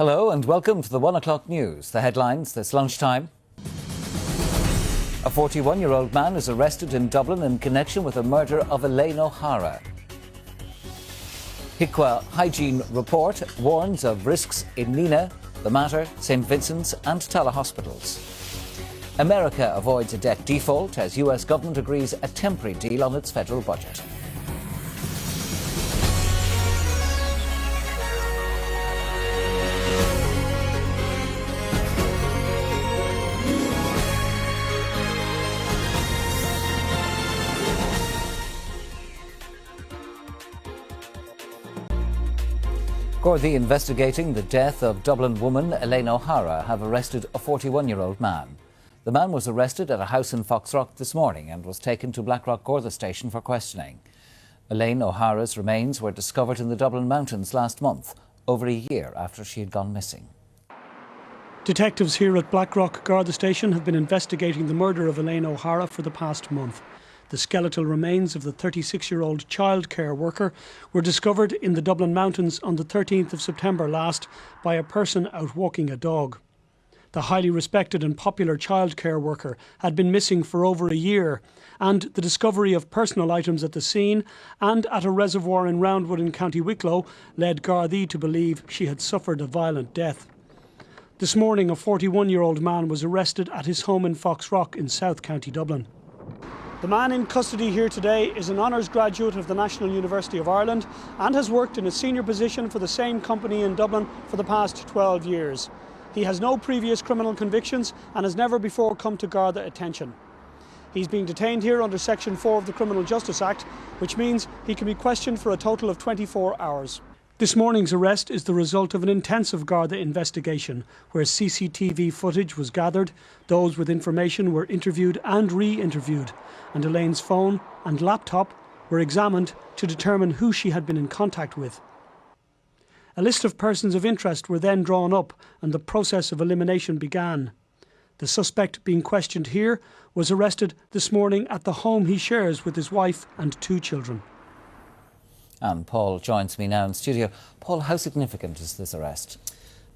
Hello and welcome to the 1 o'clock news. The headlines this lunchtime. A 41-year-old man is arrested in Dublin in connection with the murder of Elaine O'Hara. HIQA hygiene report warns of risks in Nina, the Mater, St Vincent's and Tala hospitals. America avoids a debt default as US government agrees a temporary deal on its federal budget. Gardaí investigating the death of Dublin woman Elaine O'Hara have arrested a 41-year-old man. The man was arrested at a house in Foxrock this morning and was taken to Blackrock Garda station for questioning. Elaine O'Hara's remains were discovered in the Dublin mountains last month, over a year after she had gone missing. Detectives here at Blackrock Garda station have been investigating the murder of Elaine O'Hara for the past month. The skeletal remains of the 36-year-old childcare worker were discovered in the Dublin mountains on the 13th of September last by a person out walking a dog. The highly respected and popular childcare worker had been missing for over a year, and the discovery of personal items at the scene and at a reservoir in Roundwood in County Wicklow led Gardaí to believe she had suffered a violent death. This morning, a 41-year-old man was arrested at his home in Foxrock in South County Dublin. The man in custody here today is an honours graduate of the National University of Ireland and has worked in a senior position for the same company in Dublin for the past 12 years. He has no previous criminal convictions and has never before come to Garda attention. He's being detained here under Section 4 of the Criminal Justice Act, which means he can be questioned for a total of 24 hours. This morning's arrest is the result of an intensive Garda investigation where CCTV footage was gathered, those with information were interviewed and re-interviewed, and Elaine's phone and laptop were examined to determine who she had been in contact with. A list of persons of interest were then drawn up and the process of elimination began. The suspect being questioned here was arrested this morning at the home he shares with his wife and 2 children. And Paul joins me now in studio. Paul, how significant is this arrest?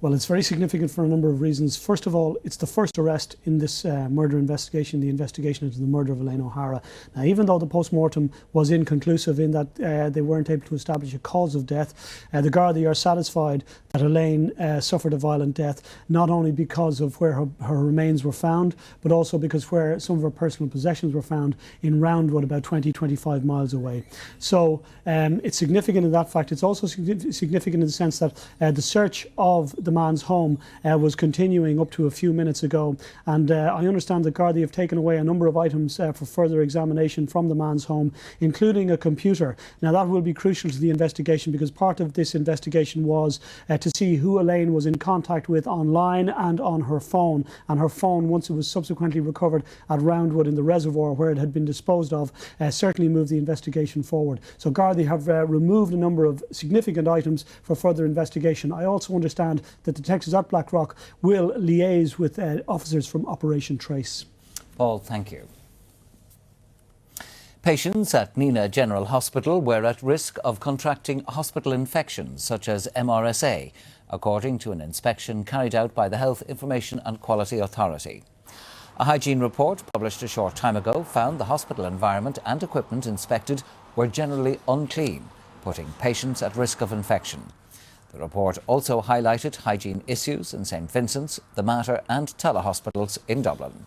Well, it's very significant for a number of reasons. First of all, it's the first arrest in this murder investigation, the investigation into the murder of Elaine O'Hara. Now, even though the post-mortem was inconclusive in that they weren't able to establish a cause of death, the Gardaí are satisfied that Elaine suffered a violent death, not only because of where her remains were found, but also because where some of her personal possessions were found in Roundwood, about 20-25 miles away. So it's significant in that fact. It's also significant in the sense that the search of the man's home was continuing up to a few minutes ago, and I understand that Gardaí have taken away a number of items for further examination from the man's home, including a computer. Now that will be crucial to the investigation because part of this investigation was to see who Elaine was in contact with online and on her phone, and her phone, once it was subsequently recovered at Roundwood in the reservoir where it had been disposed of, certainly moved the investigation forward. So Gardaí have removed a number of significant items for further investigation. I also understand that detectives at Blackrock will liaise with officers from Operation Trace. Paul, thank you. Patients at Nina General Hospital were at risk of contracting hospital infections such as MRSA, according to an inspection carried out by the Health Information and Quality Authority. A hygiene report published a short time ago found the hospital environment and equipment inspected were generally unclean, putting patients at risk of infection. The report also highlighted hygiene issues in St Vincent's, the Mater and Tala hospitals in Dublin.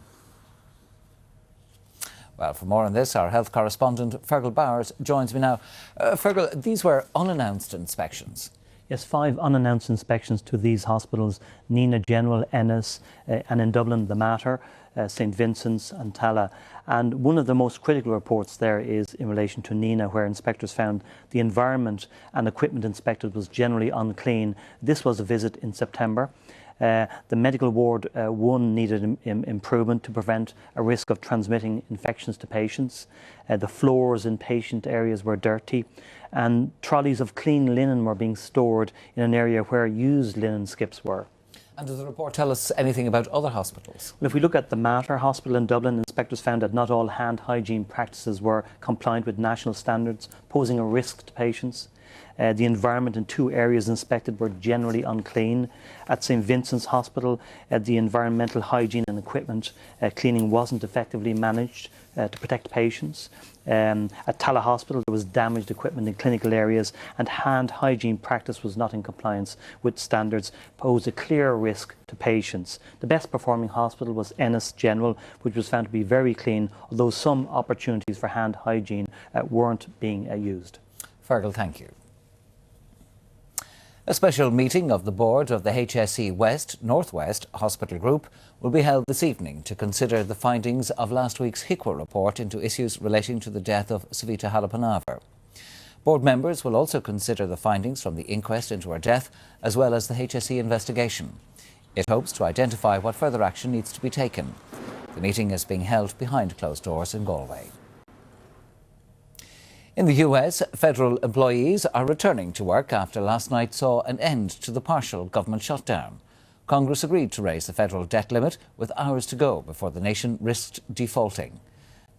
Well, for more on this, our health correspondent Fergal Bowers joins me now. Fergal, these were unannounced inspections. Yes, 5 unannounced inspections to these hospitals, Nina General, Ennis, and in Dublin, the Mater, St Vincent's and Tala. And one of the most critical reports there is in relation to Nina, where inspectors found the environment and equipment inspected was generally unclean. This was a visit in September. The medical ward 1 needed improvement to prevent a risk of transmitting infections to patients. The floors in patient areas were dirty, and trolleys of clean linen were being stored in an area where used linen skips were. And does the report tell us anything about other hospitals? Well, if we look at the Mater Hospital in Dublin, inspectors found that not all hand hygiene practices were compliant with national standards, posing a risk to patients. The environment in 2 areas inspected were generally unclean. At St Vincent's Hospital, the environmental hygiene and equipment cleaning wasn't effectively managed to protect patients. At Tala Hospital, there was damaged equipment in clinical areas, and hand hygiene practice was not in compliance with standards, posed a clear risk to patients. The best performing hospital was Ennis General, which was found to be very clean, although some opportunities for hand hygiene weren't being used. Fergal, thank you. A special meeting of the board of the HSE West Northwest Hospital Group will be held this evening to consider the findings of last week's HIQA report into issues relating to the death of Savita Halappanavar. Board members will also consider the findings from the inquest into her death, as well as the HSE investigation. It hopes to identify what further action needs to be taken. The meeting is being held behind closed doors in Galway. In the US, federal employees are returning to work after last night saw an end to the partial government shutdown. Congress agreed to raise the federal debt limit with hours to go before the nation risked defaulting.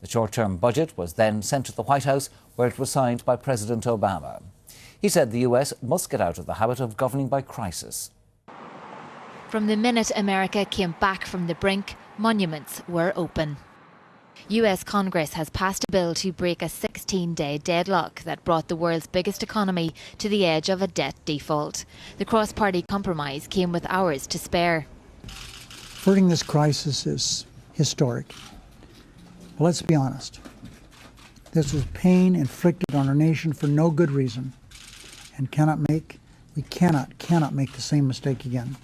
The short-term budget was then sent to the White House, where it was signed by President Obama. He said the US must get out of the habit of governing by crisis. From the minute America came back from the brink, monuments were open. US Congress has passed a bill to break a 16-day deadlock that brought the world's biggest economy to the edge of a debt default. The cross-party compromise came with hours to spare. Averting this crisis is historic. But let's be honest. This was pain inflicted on our nation for no good reason, and we cannot make the same mistake again.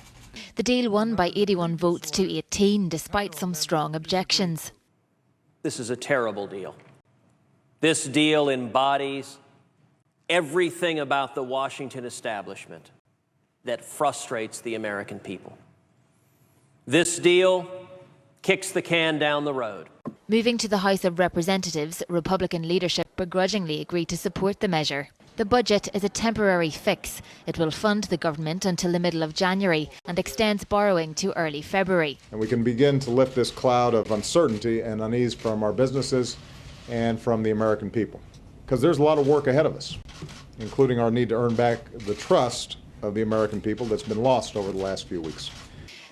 The deal won by 81 votes to 18, despite some strong objections. This is a terrible deal. This deal embodies everything about the Washington establishment that frustrates the American people. This deal kicks the can down the road. Moving to the House of Representatives, Republican leadership begrudgingly agreed to support the measure. The budget is a temporary fix. It will fund the government until the middle of January and extends borrowing to early February. And we can begin to lift this cloud of uncertainty and unease from our businesses and from the American people. Because there's a lot of work ahead of us, including our need to earn back the trust of the American people that's been lost over the last few weeks.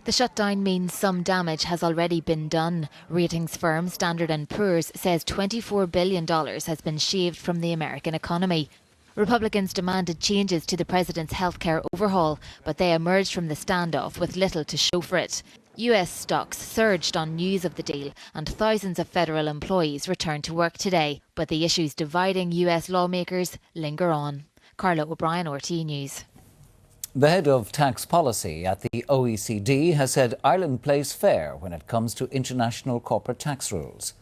The shutdown means some damage has already been done. Ratings firm Standard & Poor's says $24 billion has been shaved from the American economy. Republicans demanded changes to the president's healthcare overhaul, but they emerged from the standoff with little to show for it. US stocks surged on news of the deal, and thousands of federal employees returned to work today. But the issues dividing US lawmakers linger on. Carla O'Brien, RTE News. The head of tax policy at the OECD has said Ireland plays fair when it comes to international corporate tax rules.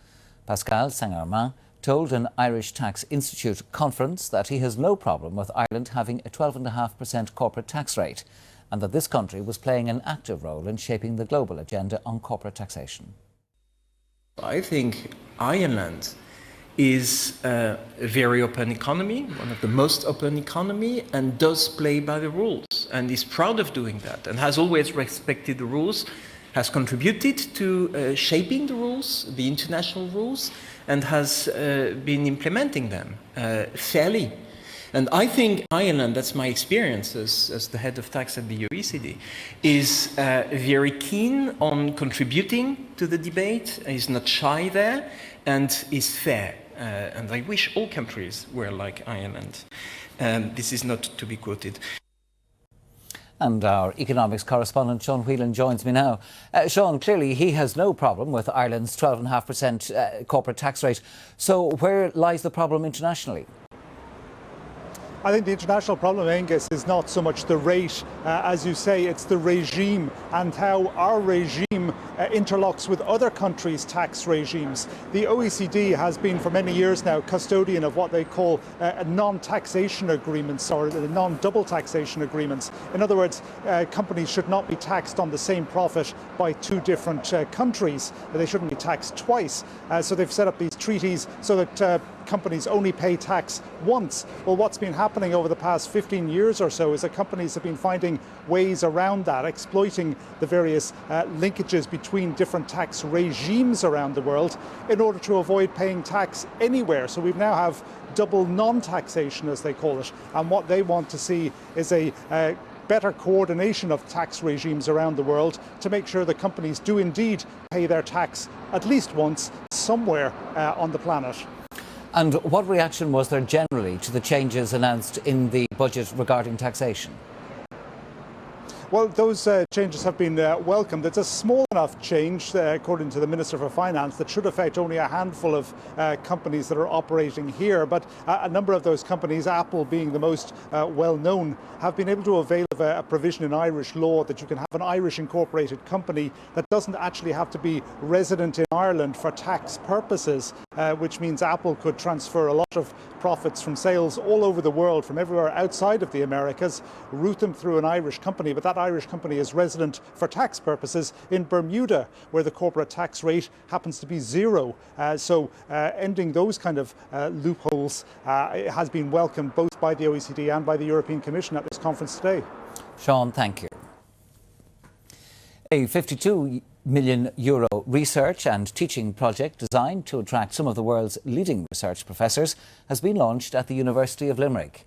Pascal Saint-Germain told an Irish Tax Institute conference that he has no problem with Ireland having a 12.5% corporate tax rate, and that this country was playing an active role in shaping the global agenda on corporate taxation. I think Ireland is a very open economy, one of the most open economy, and does play by the rules, and is proud of doing that, and has always respected the rules, has contributed to shaping the rules, the international rules, and has been implementing them fairly. And I think Ireland, that's my experience as the head of tax at the OECD, is very keen on contributing to the debate, is not shy there, and is fair. And I wish all countries were like Ireland. This is not to be quoted. And our economics correspondent, Sean Whelan, joins me now. Sean, clearly he has no problem with Ireland's 12.5% corporate tax rate. So where lies the problem internationally? I think the international problem, Angus, is not so much the rate, as you say, it's the regime and how our regime interlocks with other countries' tax regimes. The OECD has been for many years now custodian of what they call non-taxation agreements or non-double taxation agreements. In other words, companies should not be taxed on the same profit by two different countries. They shouldn't be taxed twice. So they've set up these treaties so that companies only pay tax once. Well, what's been happening over the past 15 years or so is that companies have been finding ways around that, exploiting the various linkages between different tax regimes around the world in order to avoid paying tax anywhere. So we now have double non-taxation, as they call it. And what they want to see is a better coordination of tax regimes around the world to make sure that companies do indeed pay their tax at least once somewhere on the planet. And what reaction was there generally to the changes announced in the budget regarding taxation? Well, those changes have been welcomed. It's a small enough change, according to the Minister for Finance, that should affect only a handful of companies that are operating here. But a number of those companies, Apple being the most well-known, have been able to avail of a provision in Irish law that you can have an Irish incorporated company that doesn't actually have to be resident in Ireland for tax purposes, which means Apple could transfer a lot of profits from sales all over the world, from everywhere outside of the Americas, route them through an Irish company, but that Irish company is resident for tax purposes in Bermuda, where the corporate tax rate happens to be zero. So ending those kind of loopholes has been welcomed both by the OECD and by the European Commission at this conference today. Sean, thank you. A €52 million research and teaching project designed to attract some of the world's leading research professors has been launched at the University of Limerick.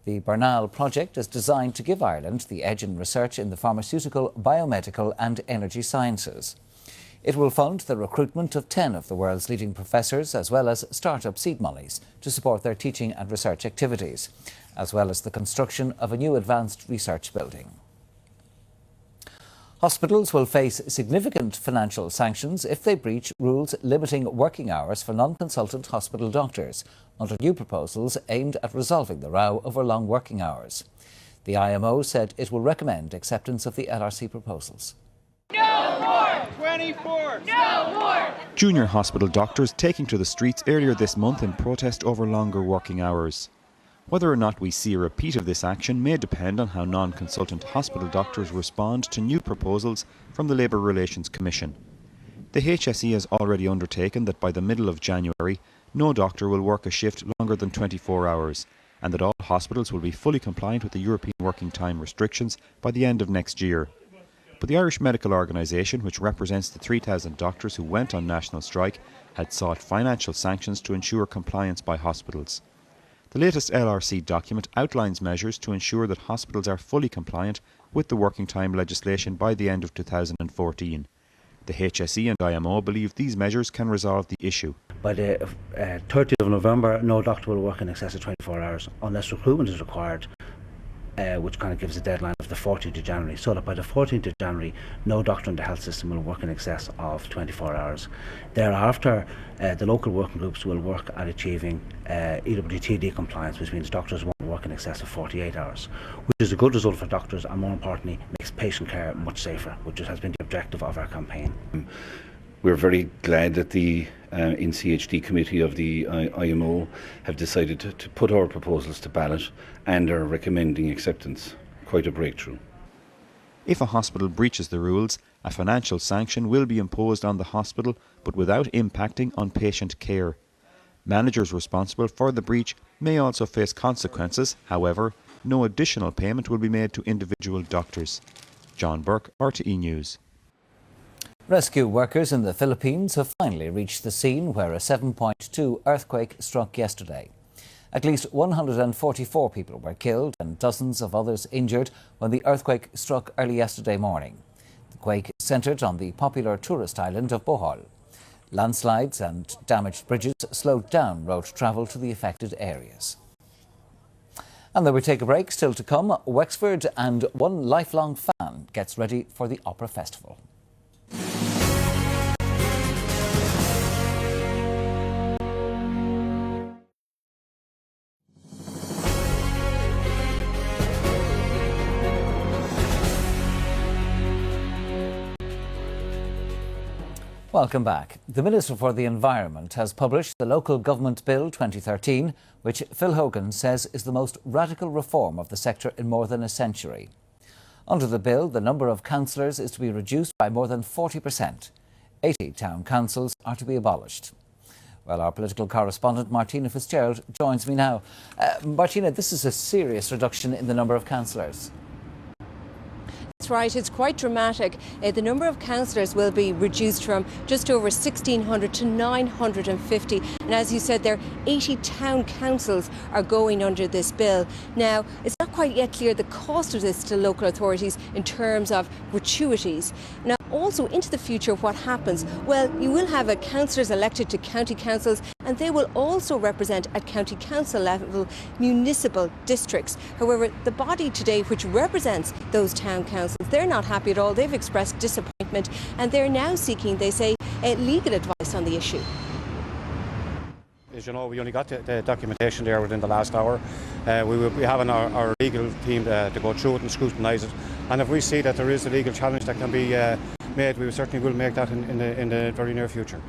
The Bernal project is designed to give Ireland the edge in research in the pharmaceutical, biomedical and energy sciences. It will fund the recruitment of 10 of the world's leading professors, as well as start-up seed monies to support their teaching and research activities, as well as the construction of a new advanced research building. Hospitals will face significant financial sanctions if they breach rules limiting working hours for non-consultant hospital doctors under new proposals aimed at resolving the row over long working hours. The IMO said it will recommend acceptance of the LRC proposals. No more! 24! No more! Junior hospital doctors taking to the streets earlier this month in protest over longer working hours. Whether or not we see a repeat of this action may depend on how non-consultant hospital doctors respond to new proposals from the Labour Relations Commission. The HSE has already undertaken that by the middle of January, no doctor will work a shift longer than 24 hours, and that all hospitals will be fully compliant with the European working time restrictions by the end of next year. But the Irish Medical Organisation, which represents the 3,000 doctors who went on national strike, had sought financial sanctions to ensure compliance by hospitals. The latest LRC document outlines measures to ensure that hospitals are fully compliant with the working time legislation by the end of 2014. The HSE and IMO believe these measures can resolve the issue. By the 30th of November, no doctor will work in excess of 24 hours unless recruitment is required, which kind of gives a deadline of the 14th of January. So that by the 14th of January, no doctor in the health system will work in excess of 24 hours. Thereafter, the local working groups will work at achieving EWTD compliance, which means doctors won't work in excess of 48 hours, which is a good result for doctors and, more importantly, makes patient care much safer, which has been the objective of our campaign. We're very glad that the NCHD committee of the IMO have decided to put our proposals to ballot and are recommending acceptance. Quite a breakthrough. If a hospital breaches the rules, a financial sanction will be imposed on the hospital, but without impacting on patient care. Managers responsible for the breach may also face consequences. However, no additional payment will be made to individual doctors. John Burke, RTE News. Rescue workers in the Philippines have finally reached the scene where a 7.2 earthquake struck yesterday. At least 144 people were killed and dozens of others injured when the earthquake struck early yesterday morning. The quake centred on the popular tourist island of Bohol. Landslides and damaged bridges slowed down road travel to the affected areas. And then we take a break. Still to come, Wexford and one lifelong fan gets ready for the Opera Festival. Welcome back. The Minister for the Environment has published the Local Government Bill 2013, which Phil Hogan says is the most radical reform of the sector in more than a century. Under the bill, the number of councillors is to be reduced by more than 40%. 80 town councils are to be abolished. Well, our political correspondent Martina Fitzgerald joins me now. Martina, this is a serious reduction in the number of councillors. It's That's right, it's quite dramatic. The number of councillors will be reduced from just over 1,600 to 950. And as you said there, 80 town councils are going under this bill. Now, it's not quite yet clear the cost of this to local authorities in terms of gratuities. Now, also into the future, what happens? Well, you will have councillors elected to county councils, and they will also represent at county council level municipal districts. However, the body today which represents those town councils, they're not happy at all. They've expressed disappointment, and they're now seeking, they say, legal advice on the issue. As you know, we only got the documentation there within the last hour. We will be having our legal team to go through it and scrutinise it. And if we see that there is a legal challenge that can be made, we certainly will make that in the very near future.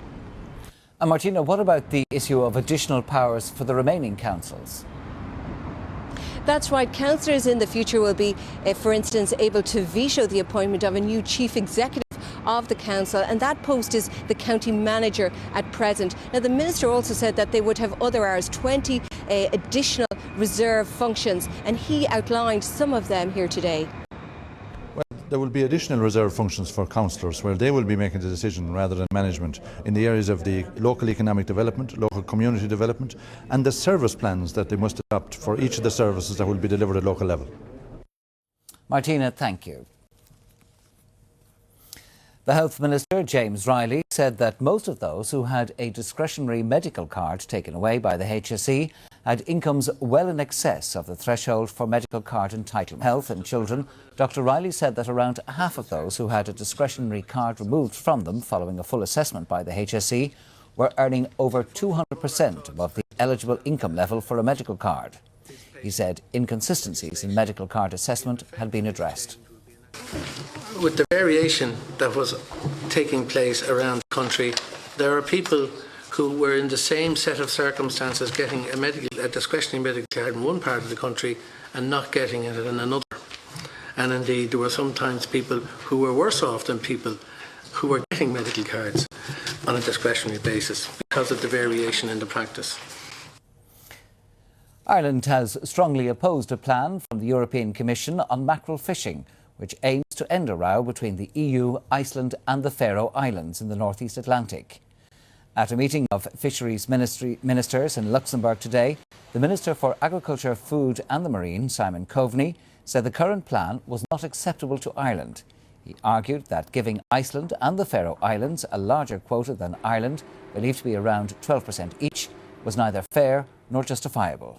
And Martina, what about the issue of additional powers for the remaining councils? That's right. Councillors in the future will be, for instance, able to veto the appointment of a new chief executive of the council, and that post is the county manager at present. Now, the minister also said that they would have other hours, 20 additional reserve functions, and he outlined some of them here today. Well, there will be additional reserve functions for councillors where they will be making the decision rather than management in the areas of the local economic development, local community development, and the service plans that they must adopt for each of the services that will be delivered at local level. Martina, thank you. The Health Minister, James Riley, said that most of those who had a discretionary medical card taken away by the HSE had incomes well in excess of the threshold for medical card entitlement. Health and Children, Dr Riley said that around half of those who had a discretionary card removed from them following a full assessment by the HSE were earning over 200% above the eligible income level for a medical card. He said inconsistencies in medical card assessment had been addressed. With the variation that was taking place around the country, there are people who were in the same set of circumstances getting a discretionary medical card in one part of the country and not getting it in another. And indeed, there were sometimes people who were worse off than people who were getting medical cards on a discretionary basis because of the variation in the practice. Ireland has strongly opposed a plan from the European Commission on mackerel fishing, which aims to end a row between the EU, Iceland and the Faroe Islands in the North East Atlantic. At a meeting of Fisheries Ministers in Luxembourg today, the Minister for Agriculture, Food and the Marine, Simon Coveney, said the current plan was not acceptable to Ireland. He argued that giving Iceland and the Faroe Islands a larger quota than Ireland, believed to be around 12% each, was neither fair nor justifiable.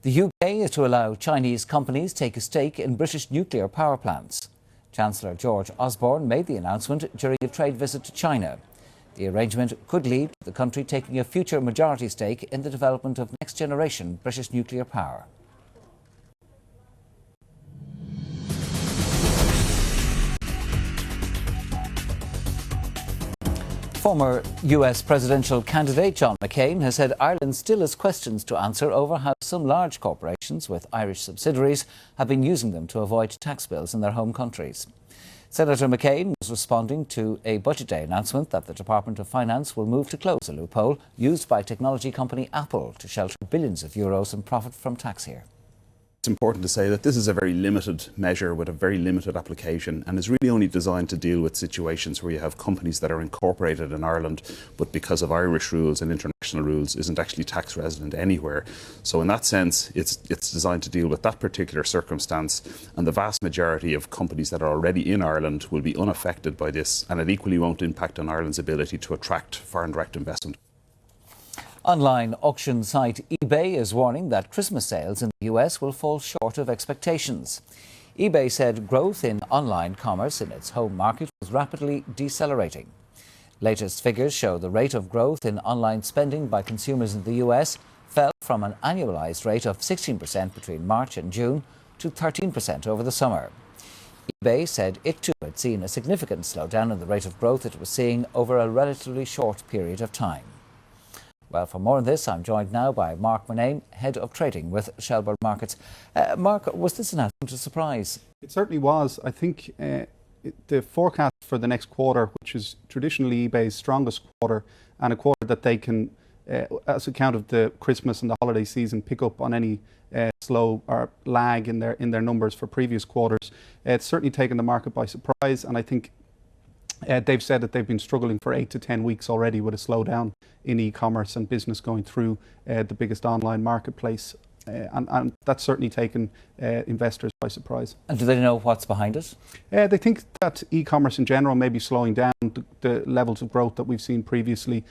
The UK is to allow Chinese companies take a stake in British nuclear power plants. Chancellor George Osborne made the announcement during a trade visit to China. The arrangement could lead to the country taking a future majority stake in the development of next-generation British nuclear power. Former US presidential candidate John McCain has said Ireland still has questions to answer over how some large corporations with Irish subsidiaries have been using them to avoid tax bills in their home countries. Senator McCain was responding to a Budget Day announcement that the Department of Finance will move to close a loophole used by technology company Apple to shelter billions of euros in profit from tax here. It's important to say that this is a very limited measure with a very limited application and is really only designed to deal with situations where you have companies that are incorporated in Ireland but because of Irish rules and international rules isn't actually tax resident anywhere. So in that sense it's designed to deal with that particular circumstance, and the vast majority of companies that are already in Ireland will be unaffected by this, and it equally won't impact on Ireland's ability to attract foreign direct investment. Online auction site eBay is warning that Christmas sales in the US will fall short of expectations. eBay said growth in online commerce in its home market was rapidly decelerating. Latest figures show the rate of growth in online spending by consumers in the US fell from an annualized rate of 16% between March and June to 13% over the summer. eBay said it too had seen a significant slowdown in the rate of growth it was seeing over a relatively short period of time. Well, for more on this, I'm joined now by Mark Murnane, Head of Trading with Shelburne Markets. Mark, was this announcement a surprise? It certainly was. I think the forecast for the next quarter, which is traditionally eBay's strongest quarter, and a quarter that they can, as account of the Christmas and the holiday season, pick up on any slow or lag in their numbers for previous quarters. It's certainly taken the market by surprise, and I think they've said that they've been struggling for 8 to 10 weeks already with a slowdown in e-commerce and business going through the biggest online marketplace. And that's certainly taken investors by surprise. And do they know what's behind it? They think that e-commerce in general may be slowing down, the levels of growth that we've seen previously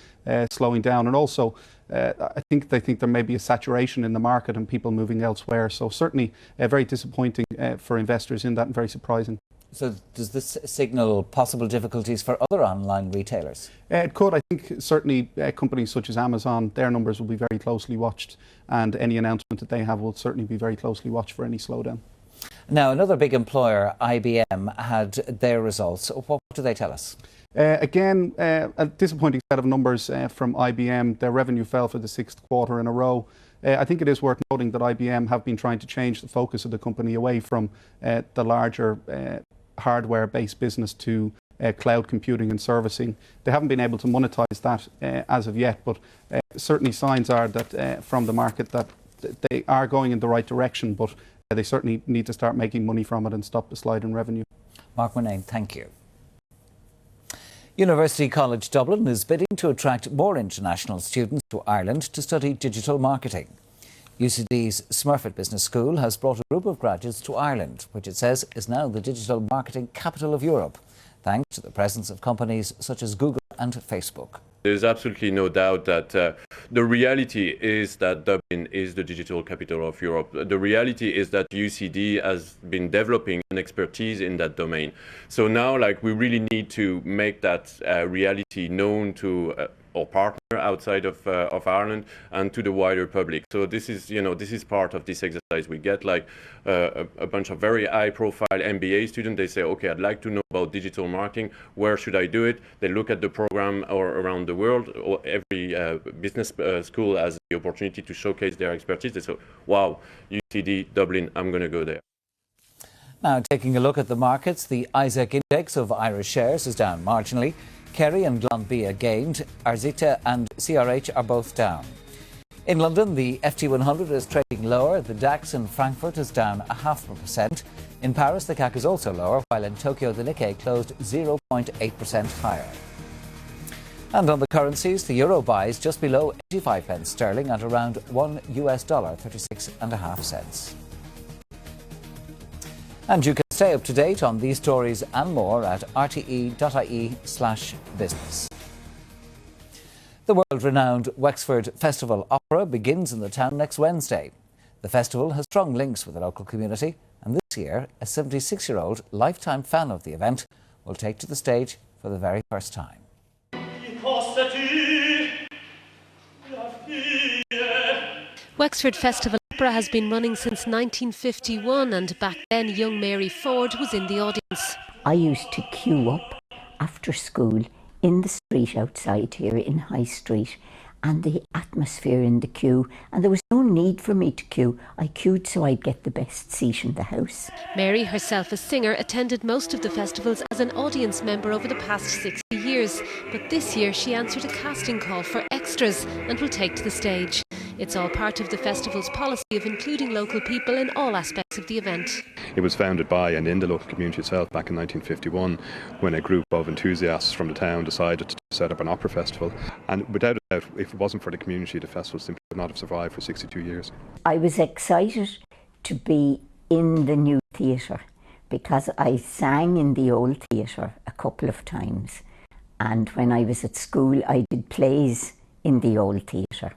slowing down. And also, I think they think there may be a saturation in the market and people moving elsewhere. So certainly very disappointing for investors in that, and very surprising. So does this signal possible difficulties for other online retailers? It could. I think certainly companies such as Amazon, their numbers will be very closely watched, and any announcement that they have will certainly be very closely watched for any slowdown. Now, another big employer, IBM, had their results. What do they tell us? Again, a disappointing set of numbers from IBM. Their revenue fell for the 6th quarter in a row. I think it is worth noting that IBM have been trying to change the focus of the company away from the larger hardware-based business to cloud computing and servicing. They haven't been able to monetize that as of yet, but certainly signs are that from the market that they are going in the right direction, but they certainly need to start making money from it and stop the slide in revenue. Mark Murnane, thank you. University College Dublin is bidding to attract more international students to Ireland to study digital marketing. UCD's Smurfit Business School has brought a group of graduates to Ireland, which it says is now the digital marketing capital of Europe, thanks to the presence of companies such as Google and Facebook. There's absolutely no doubt that the reality is that Dublin is the digital capital of Europe. The reality is that UCD has been developing an expertise in that domain. So now, we really need to make that reality known to our partner outside of Ireland and to the wider public. So this is part of this exercise. We get a bunch of very high-profile MBA students. They say, okay, I'd like to know about digital marketing. Where should I do it? They look at the program around the world. Or every business school has the opportunity to showcase their expertise. They say, wow, UCD, Dublin, I'm going to go there. Now, taking a look at the markets, the Isaac Index of Irish shares is down marginally. Kerry and Glanbia gained. Arzita and CRH are both down. In London, the FT100 is trading lower. The DAX in Frankfurt is down 0.5%. In Paris, the CAC is also lower, while in Tokyo, the Nikkei closed 0.8% higher. And on the currencies, the euro buys just below 85 pence sterling at around $1, 36.5 cents. And you can stay up to date on these stories and more at rte.ie/business. The world-renowned Wexford Festival Opera begins in the town next Wednesday. The festival has strong links with the local community, and this year, a 76-year-old lifetime fan of the event will take to the stage for the very first time. Wexford Festival Opera has been running since 1951, and back then young Mary Ford was in the audience. I used to queue up after school in the street outside here in High Street, and the atmosphere in the queue, and there was no need for me to queue. I queued so I'd get the best seat in the house. Mary, herself a singer, attended most of the festivals as an audience member over the past 60 years, but this year she answered a casting call for extras and will take to the stage. It's all part of the festival's policy of including local people in all aspects of the event. It was founded by and in the local community itself back in 1951 when a group of enthusiasts from the town decided to set up an opera festival. And without a doubt, if it wasn't for the community, the festival simply would not have survived for 62 years. I was excited to be in the new theatre because I sang in the old theatre a couple of times. And when I was at school, I did plays in the old theatre.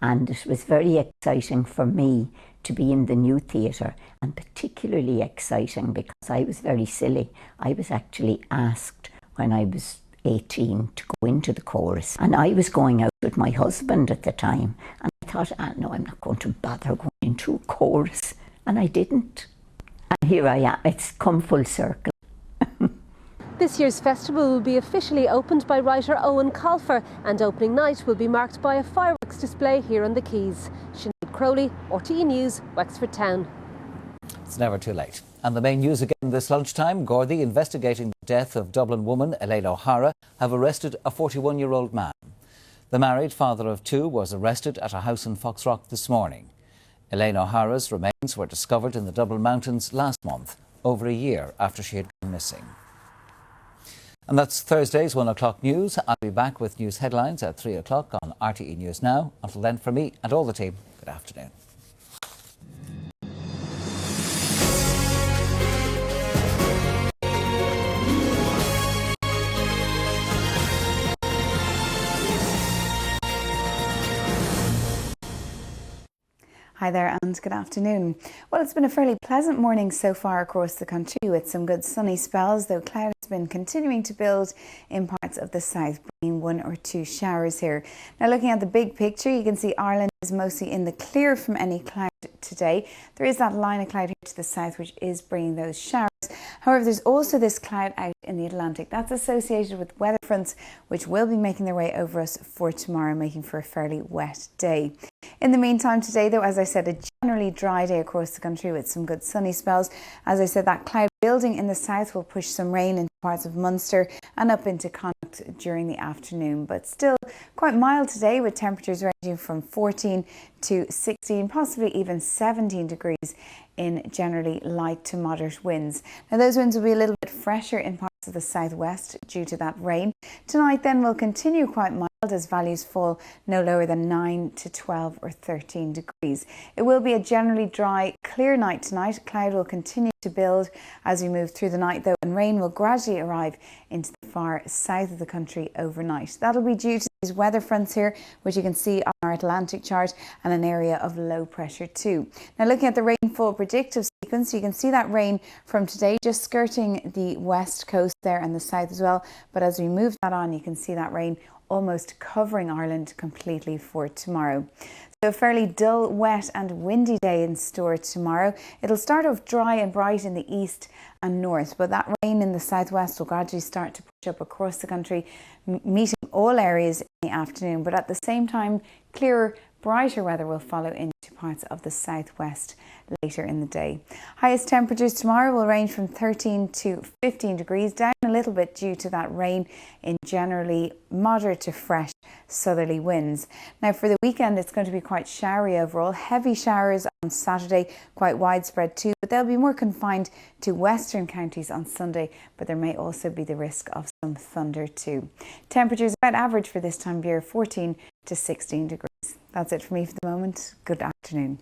And it was very exciting for me to be in the new theatre, and particularly exciting because I was very silly. I was actually asked when I was 18 to go into the chorus, and I was going out with my husband at the time, and I thought, no, I'm not going to bother going into a chorus, and I didn't. And here I am, it's come full circle. This year's festival will be officially opened by writer Owen Colfer, and opening night will be marked by a fireworks display here on the quays. Sinead Crowley, RTE News, Wexford Town. It's never too late. And the main news again this lunchtime, Gardaí investigating the death of Dublin woman Elaine O'Hara have arrested a 41-year-old man. The married father of two was arrested at a house in Foxrock this morning. Elaine O'Hara's remains were discovered in the Dublin Mountains last month, over a year after she had gone missing. And that's Thursday's 1 o'clock news. I'll be back with news headlines at 3 o'clock on RTE News Now. Until then, from me and all the team, good afternoon. Hi there and good afternoon. Well, it's been a fairly pleasant morning so far across the country with some good sunny spells, though cloud has been continuing to build in parts of the south, bringing 1 or 2 showers here. Now, looking at the big picture, you can see Ireland is mostly in the clear from any cloud today. There is that line of cloud here to the south which is bringing those showers. However, there's also this cloud out in the Atlantic. That's associated with weather fronts which will be making their way over us for tomorrow, making for a fairly wet day. In the meantime today, though, as I said, a generally dry day across the country with some good sunny spells. As I said, that cloud building in the south will push some rain into parts of Munster and up into Connacht during the afternoon, but still quite mild today with temperatures ranging from 14 to 16, possibly even 17 degrees in generally light to moderate winds. Now those winds will be a little bit fresher in parts of the southwest due to that rain. Tonight then will continue quite mild as values fall no lower than 9 to 12 or 13 degrees. It will be a generally dry, clear night tonight. Cloud will continue to build as we move through the night though, and rain will gradually arrive into the far south of the country overnight. That'll be due to these weather fronts here, which you can see on our Atlantic chart, and an area of low pressure too. Now looking at the rainfall predictive sequence, you can see that rain from today just skirting the west coast there and the south as well, but as we move that on, you can see that rain almost covering Ireland completely for tomorrow. So a fairly dull, wet and windy day in store tomorrow. It'll start off dry and bright in the east and north, but that rain in the southwest will gradually start to push up across the country, meeting all areas in the afternoon. But at the same time, clearer, brighter weather will follow into parts of the southwest later in the day. Highest temperatures tomorrow will range from 13 to 15 degrees, down a little bit due to that rain in generally moderate to fresh southerly winds. Now for the weekend, it's going to be quite showery overall. Heavy showers on Saturday, quite widespread too, but they'll be more confined to western counties on Sunday, but there may also be the risk of some thunder too. Temperatures about average for this time of year, 14 to 16 degrees. That's it for me for the moment. Good afternoon.